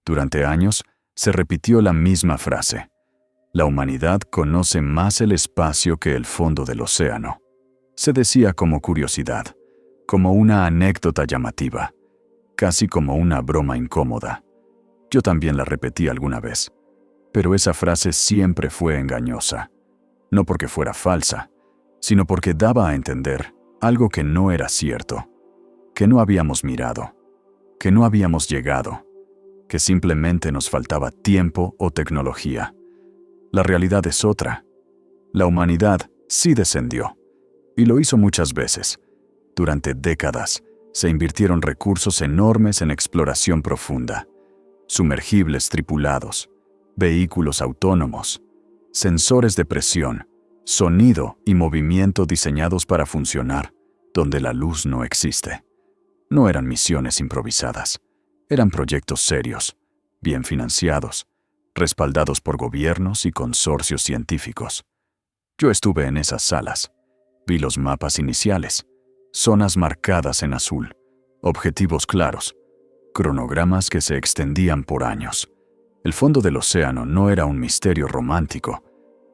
Durante años, se repitió la misma frase. La humanidad conoce más el espacio que el fondo del océano. Se decía como curiosidad, como una anécdota llamativa, casi como una broma incómoda. Yo también la repetí alguna vez, pero esa frase siempre fue engañosa. No porque fuera falsa, sino porque daba a entender algo que no era cierto, que no habíamos mirado, que no habíamos llegado, que simplemente nos faltaba tiempo o tecnología. La realidad es otra. La humanidad sí descendió, y lo hizo muchas veces. Durante décadas, se invirtieron recursos enormes en exploración profunda, sumergibles tripulados, vehículos autónomos, sensores de presión, sonido y movimiento diseñados para funcionar donde la luz no existe. No eran misiones improvisadas, eran proyectos serios, bien financiados, respaldados por gobiernos y consorcios científicos. Yo estuve en esas salas, vi los mapas iniciales, zonas marcadas en azul, objetivos claros, cronogramas que se extendían por años. El fondo del océano no era un misterio romántico,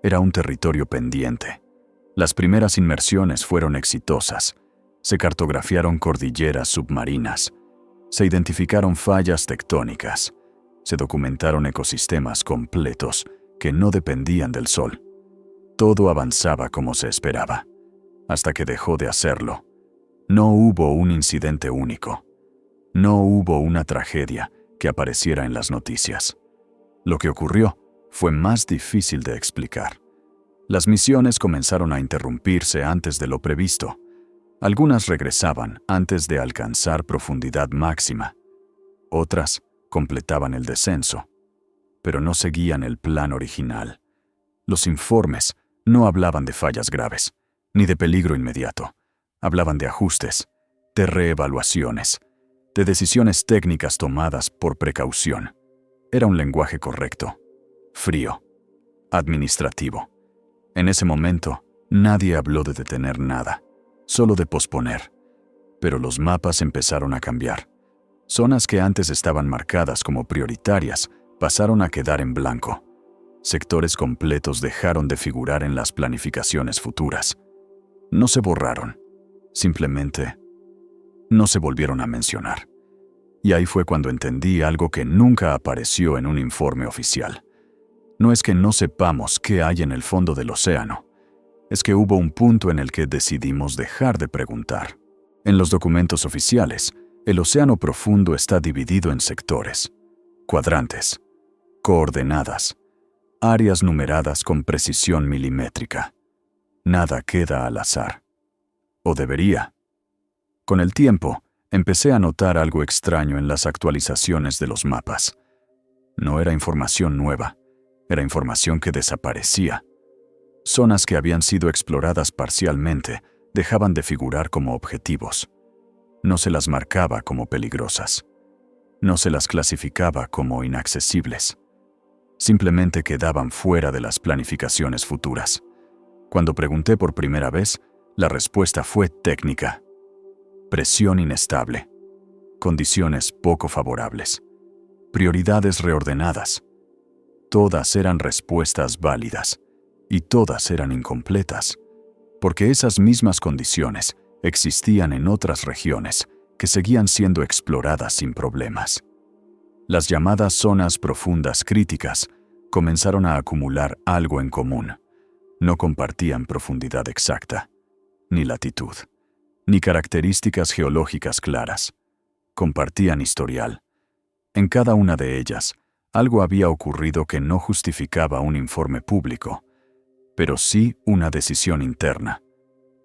era un territorio pendiente. Las primeras inmersiones fueron exitosas. Se cartografiaron cordilleras submarinas, se identificaron fallas tectónicas, se documentaron ecosistemas completos que no dependían del sol. Todo avanzaba como se esperaba, hasta que dejó de hacerlo. No hubo un incidente único. No hubo una tragedia que apareciera en las noticias. Lo que ocurrió fue más difícil de explicar. Las misiones comenzaron a interrumpirse antes de lo previsto. Algunas regresaban antes de alcanzar profundidad máxima. Otras completaban el descenso, pero no seguían el plan original. Los informes no hablaban de fallas graves, ni de peligro inmediato. Hablaban de ajustes, de reevaluaciones, de decisiones técnicas tomadas por precaución. Era un lenguaje correcto, frío, administrativo. En ese momento, nadie habló de detener nada, solo de posponer. Pero los mapas empezaron a cambiar. Zonas que antes estaban marcadas como prioritarias pasaron a quedar en blanco. Sectores completos dejaron de figurar en las planificaciones futuras. No se borraron, simplemente no se volvieron a mencionar. Y ahí fue cuando entendí algo que nunca apareció en un informe oficial. No es que no sepamos qué hay en el fondo del océano, es que hubo un punto en el que decidimos dejar de preguntar. En los documentos oficiales, el océano profundo está dividido en sectores, cuadrantes, coordenadas, áreas numeradas con precisión milimétrica. Nada queda al azar. O debería. Con el tiempo, empecé a notar algo extraño en las actualizaciones de los mapas. No era información nueva, era información que desaparecía. Zonas que habían sido exploradas parcialmente dejaban de figurar como objetivos. No se las marcaba como peligrosas. No se las clasificaba como inaccesibles. Simplemente quedaban fuera de las planificaciones futuras. Cuando pregunté por primera vez, la respuesta fue técnica. Presión inestable. Condiciones poco favorables. Prioridades reordenadas. Todas eran respuestas válidas, y todas eran incompletas, porque esas mismas condiciones existían en otras regiones que seguían siendo exploradas sin problemas. Las llamadas zonas profundas críticas comenzaron a acumular algo en común. No compartían profundidad exacta, ni latitud, ni características geológicas claras. Compartían historial. En cada una de ellas, algo había ocurrido que no justificaba un informe público, pero sí una decisión interna.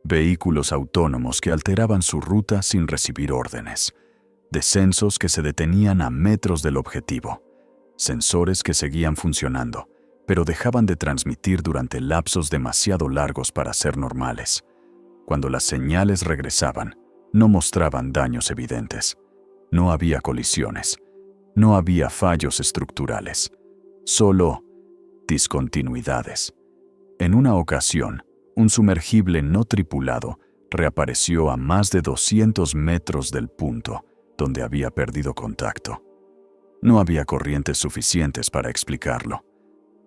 Vehículos autónomos que alteraban su ruta sin recibir órdenes. Descensos que se detenían a metros del objetivo. Sensores que seguían funcionando, pero dejaban de transmitir durante lapsos demasiado largos para ser normales. Cuando las señales regresaban, no mostraban daños evidentes. No había colisiones. No había fallos estructurales. Solo discontinuidades. En una ocasión, un sumergible no tripulado reapareció a más de 200 metros del punto donde había perdido contacto. No había corrientes suficientes para explicarlo.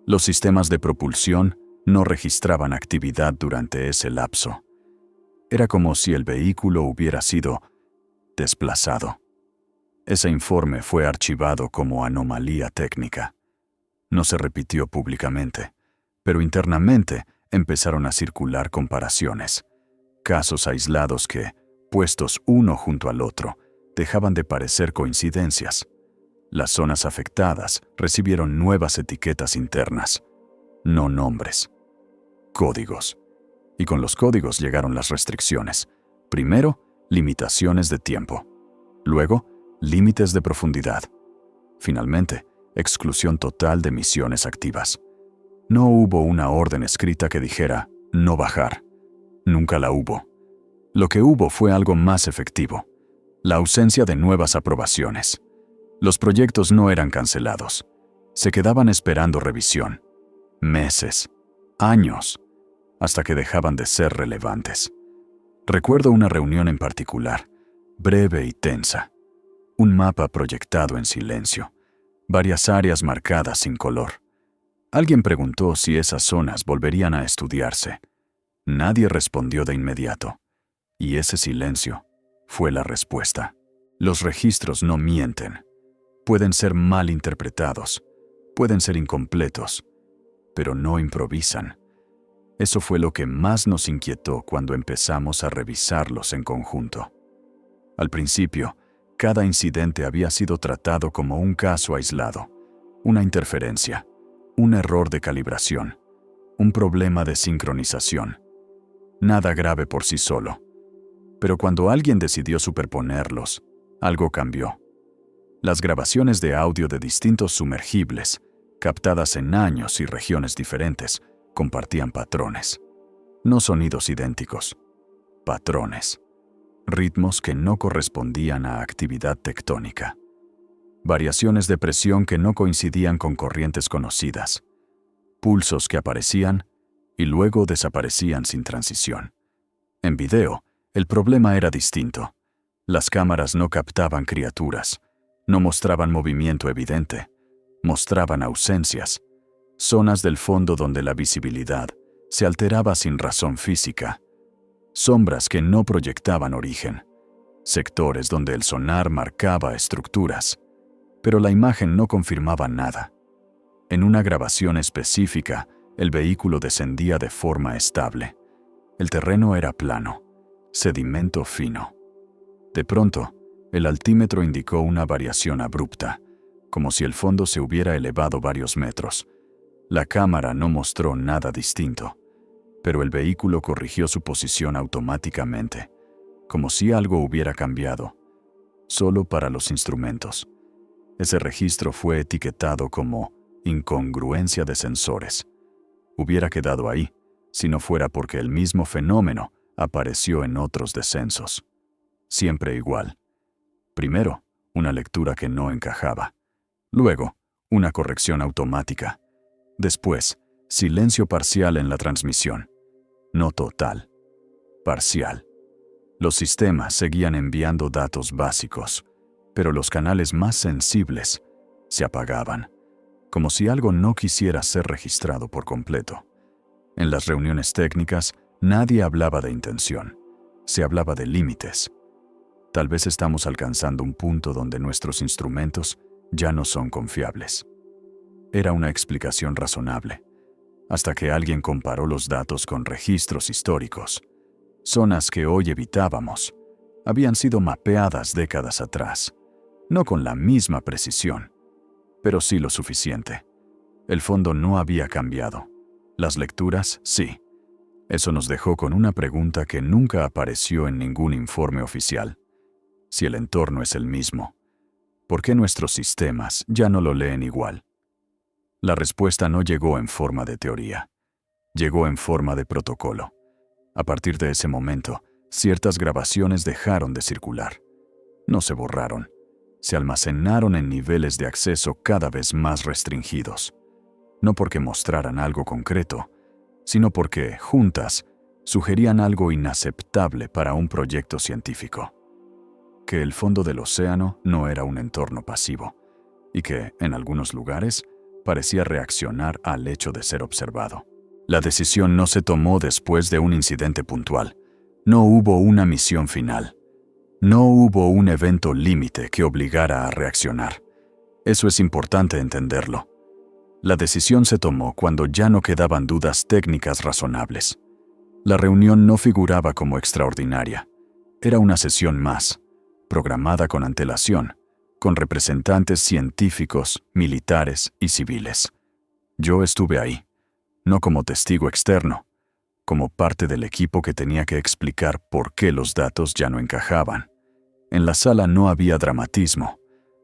Los sistemas de propulsión no registraban actividad durante ese lapso. Era como si el vehículo hubiera sido desplazado. Ese informe fue archivado como anomalía técnica. No se repitió públicamente, pero internamente empezaron a circular comparaciones, casos aislados que, puestos uno junto al otro, dejaban de parecer coincidencias. Las zonas afectadas recibieron nuevas etiquetas internas, no nombres, códigos. Y con los códigos llegaron las restricciones. Primero, limitaciones de tiempo. Luego, límites de profundidad. Finalmente, exclusión total de misiones activas. No hubo una orden escrita que dijera no bajar. Nunca la hubo. Lo que hubo fue algo más efectivo: la ausencia de nuevas aprobaciones. Los proyectos no eran cancelados. Se quedaban esperando revisión. Meses, años, hasta que dejaban de ser relevantes. Recuerdo una reunión en particular, breve y tensa. Un mapa proyectado en silencio, varias áreas marcadas sin color. Alguien preguntó si esas zonas volverían a estudiarse. Nadie respondió de inmediato, y ese silencio fue la respuesta. Los registros no mienten. Pueden ser mal interpretados, pueden ser incompletos, pero no improvisan. Eso fue lo que más nos inquietó cuando empezamos a revisarlos en conjunto. Al principio, cada incidente había sido tratado como un caso aislado, una interferencia, un error de calibración, un problema de sincronización. Nada grave por sí solo. Pero cuando alguien decidió superponerlos, algo cambió. Las grabaciones de audio de distintos sumergibles, captadas en años y regiones diferentes, compartían patrones. No sonidos idénticos, patrones. Ritmos que no correspondían a actividad tectónica. Variaciones de presión que no coincidían con corrientes conocidas. Pulsos que aparecían y luego desaparecían sin transición. En video, el problema era distinto. Las cámaras no captaban criaturas, no mostraban movimiento evidente, mostraban ausencias, zonas del fondo donde la visibilidad se alteraba sin razón física, sombras que no proyectaban origen, sectores donde el sonar marcaba estructuras, pero la imagen no confirmaba nada. En una grabación específica, el vehículo descendía de forma estable. El terreno era plano, sedimento fino. De pronto, el altímetro indicó una variación abrupta, como si el fondo se hubiera elevado varios metros. La cámara no mostró nada distinto, pero el vehículo corrigió su posición automáticamente, como si algo hubiera cambiado, solo para los instrumentos. Ese registro fue etiquetado como incongruencia de sensores. Hubiera quedado ahí, si no fuera porque el mismo fenómeno apareció en otros descensos. Siempre igual. Primero, una lectura que no encajaba. Luego, una corrección automática. Después, silencio parcial en la transmisión. No total. Parcial. Los sistemas seguían enviando datos básicos, pero los canales más sensibles se apagaban, como si algo no quisiera ser registrado por completo. En las reuniones técnicas, nadie hablaba de intención. Se hablaba de límites. Tal vez estamos alcanzando un punto donde nuestros instrumentos ya no son confiables. Era una explicación razonable, hasta que alguien comparó los datos con registros históricos. Zonas que hoy evitábamos habían sido mapeadas décadas atrás, no con la misma precisión, pero sí lo suficiente. El fondo no había cambiado. Las lecturas, sí. Eso nos dejó con una pregunta que nunca apareció en ningún informe oficial. Si el entorno es el mismo, ¿por qué nuestros sistemas ya no lo leen igual? La respuesta no llegó en forma de teoría. Llegó en forma de protocolo. A partir de ese momento, ciertas grabaciones dejaron de circular. No se borraron. Se almacenaron en niveles de acceso cada vez más restringidos. No porque mostraran algo concreto, sino porque, juntas, sugerían algo inaceptable para un proyecto científico. Que el fondo del océano no era un entorno pasivo. y que, en algunos lugares, parecía reaccionar al hecho de ser observado. La decisión no se tomó después de un incidente puntual. No hubo una misión final. No hubo un evento límite que obligara a reaccionar. Eso es importante entenderlo. La decisión se tomó cuando ya no quedaban dudas técnicas razonables. La reunión no figuraba como extraordinaria. Era una sesión más, programada con antelación, con representantes científicos, militares y civiles. Yo estuve ahí, no como testigo externo, como parte del equipo que tenía que explicar por qué los datos ya no encajaban. En la sala no había dramatismo,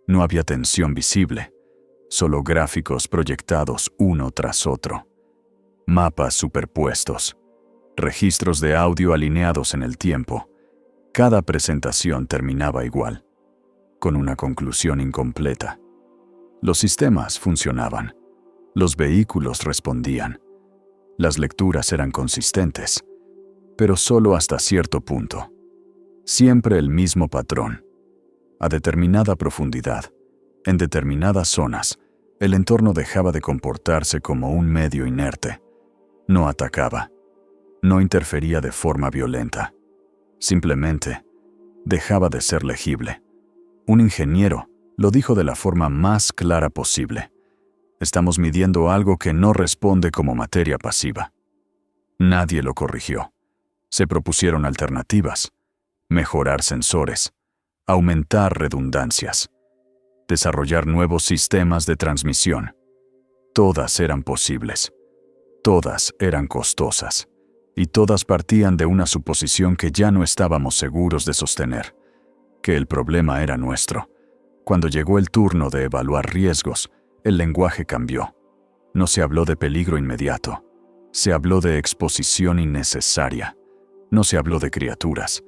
no había tensión visible, solo gráficos proyectados uno tras otro, mapas superpuestos, registros de audio alineados en el tiempo. Cada presentación terminaba igual, con una conclusión incompleta. Los sistemas funcionaban, los vehículos respondían, las lecturas eran consistentes, pero solo hasta cierto punto. Siempre el mismo patrón. A determinada profundidad, en determinadas zonas, el entorno dejaba de comportarse como un medio inerte. No atacaba, no interfería de forma violenta. Simplemente dejaba de ser legible. Un ingeniero lo dijo de la forma más clara posible. Estamos midiendo algo que no responde como materia pasiva. Nadie lo corrigió. Se propusieron alternativas: mejorar sensores, aumentar redundancias, desarrollar nuevos sistemas de transmisión. Todas eran posibles. Todas eran costosas. Y todas partían de una suposición que ya no estábamos seguros de sostener, que el problema era nuestro. Cuando llegó el turno de evaluar riesgos, el lenguaje cambió. No se habló de peligro inmediato, se habló de exposición innecesaria. No se habló de criaturas,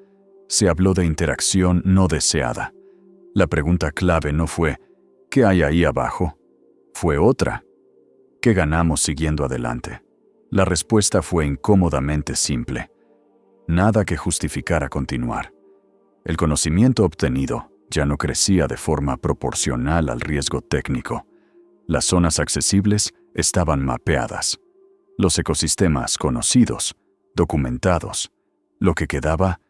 se habló de interacción no deseada. La pregunta clave no fue ¿qué hay ahí abajo? Fue otra: ¿qué ganamos siguiendo adelante? La respuesta fue incómodamente simple. Nada que justificara continuar. El conocimiento obtenido ya no crecía de forma proporcional al riesgo técnico. Las zonas accesibles estaban mapeadas. Los ecosistemas conocidos, documentados. Lo que quedaba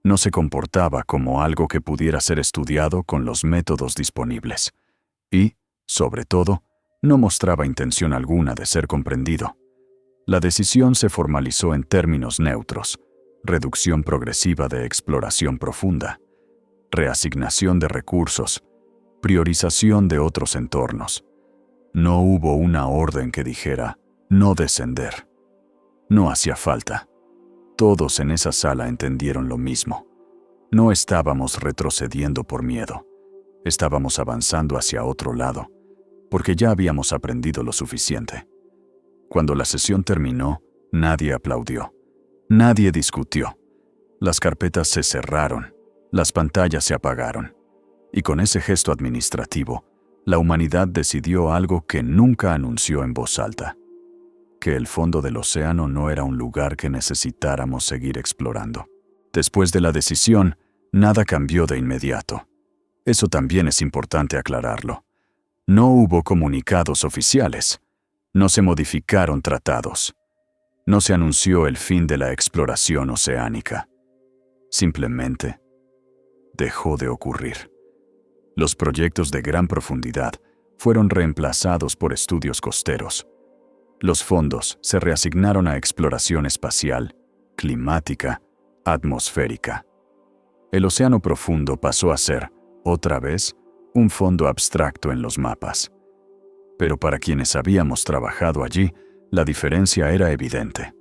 no se comportaba como algo que pudiera ser estudiado con los métodos disponibles. Y, sobre todo, no mostraba intención alguna de ser comprendido. La decisión se formalizó en términos neutros: reducción progresiva de exploración profunda, reasignación de recursos, priorización de otros entornos. No hubo una orden que dijera no descender. No hacía falta. Todos en esa sala entendieron lo mismo. No estábamos retrocediendo por miedo. Estábamos avanzando hacia otro lado, porque ya habíamos aprendido lo suficiente. Cuando la sesión terminó, nadie aplaudió. Nadie discutió. Las carpetas se cerraron, las pantallas se apagaron. Y con ese gesto administrativo, la humanidad decidió algo que nunca anunció en voz alta: que el fondo del océano no era un lugar que necesitáramos seguir explorando. Después de la decisión, nada cambió de inmediato. Eso también es importante aclararlo. No hubo comunicados oficiales. No se modificaron tratados. No se anunció el fin de la exploración oceánica. Simplemente dejó de ocurrir. Los proyectos de gran profundidad fueron reemplazados por estudios costeros. Los fondos se reasignaron a exploración espacial, climática, atmosférica. El océano profundo pasó a ser, otra vez, un fondo abstracto en los mapas. Pero para quienes habíamos trabajado allí, la diferencia era evidente.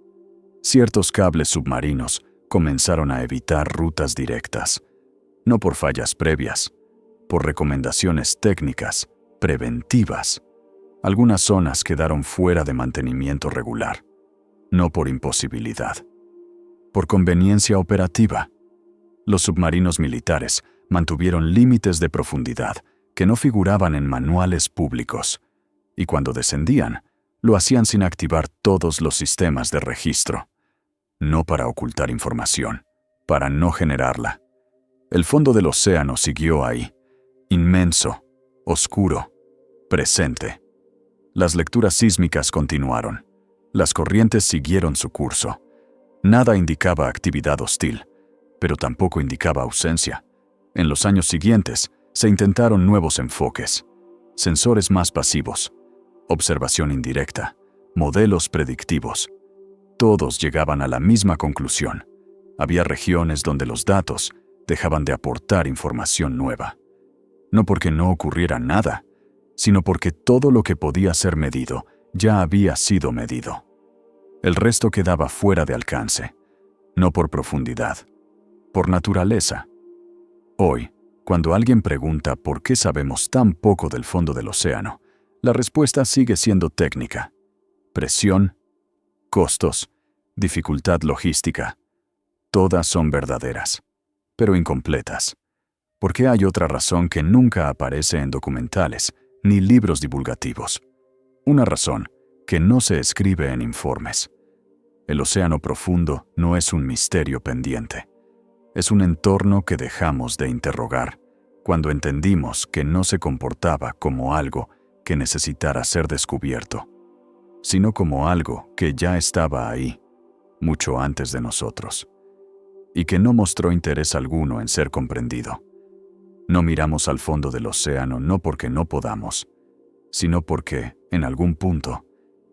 Ciertos cables submarinos comenzaron a evitar rutas directas, no por fallas previas, por recomendaciones técnicas, preventivas. Algunas zonas quedaron fuera de mantenimiento regular, no por imposibilidad, por conveniencia operativa. Los submarinos militares mantuvieron límites de profundidad que no figuraban en manuales públicos, y cuando descendían, lo hacían sin activar todos los sistemas de registro. No para ocultar información, para no generarla. El fondo del océano siguió ahí, inmenso, oscuro, presente. Las lecturas sísmicas continuaron. Las corrientes siguieron su curso. Nada indicaba actividad hostil, pero tampoco indicaba ausencia. En los años siguientes, se intentaron nuevos enfoques, sensores más pasivos, observación indirecta, modelos predictivos. Todos llegaban a la misma conclusión. Había regiones donde los datos dejaban de aportar información nueva. No porque no ocurriera nada, sino porque todo lo que podía ser medido ya había sido medido. El resto quedaba fuera de alcance, no por profundidad, por naturaleza. Hoy, cuando alguien pregunta por qué sabemos tan poco del fondo del océano, la respuesta sigue siendo técnica. Presión, costos, dificultad logística. Todas son verdaderas, pero incompletas. Porque hay otra razón que nunca aparece en documentales ni libros divulgativos. Una razón que no se escribe en informes. El océano profundo no es un misterio pendiente. Es un entorno que dejamos de interrogar cuando entendimos que no se comportaba como algo que necesitara ser descubierto, sino como algo que ya estaba ahí, mucho antes de nosotros, y que no mostró interés alguno en ser comprendido. No miramos al fondo del océano no porque no podamos, sino porque, en algún punto,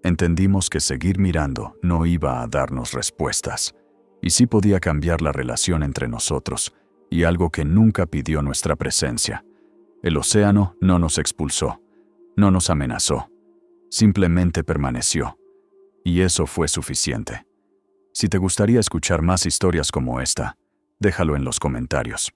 entendimos que seguir mirando no iba a darnos respuestas, y sí podía cambiar la relación entre nosotros, y algo que nunca pidió nuestra presencia. El océano no nos expulsó, no nos amenazó, simplemente permaneció, y eso fue suficiente. Si te gustaría escuchar más historias como esta, déjalo en los comentarios.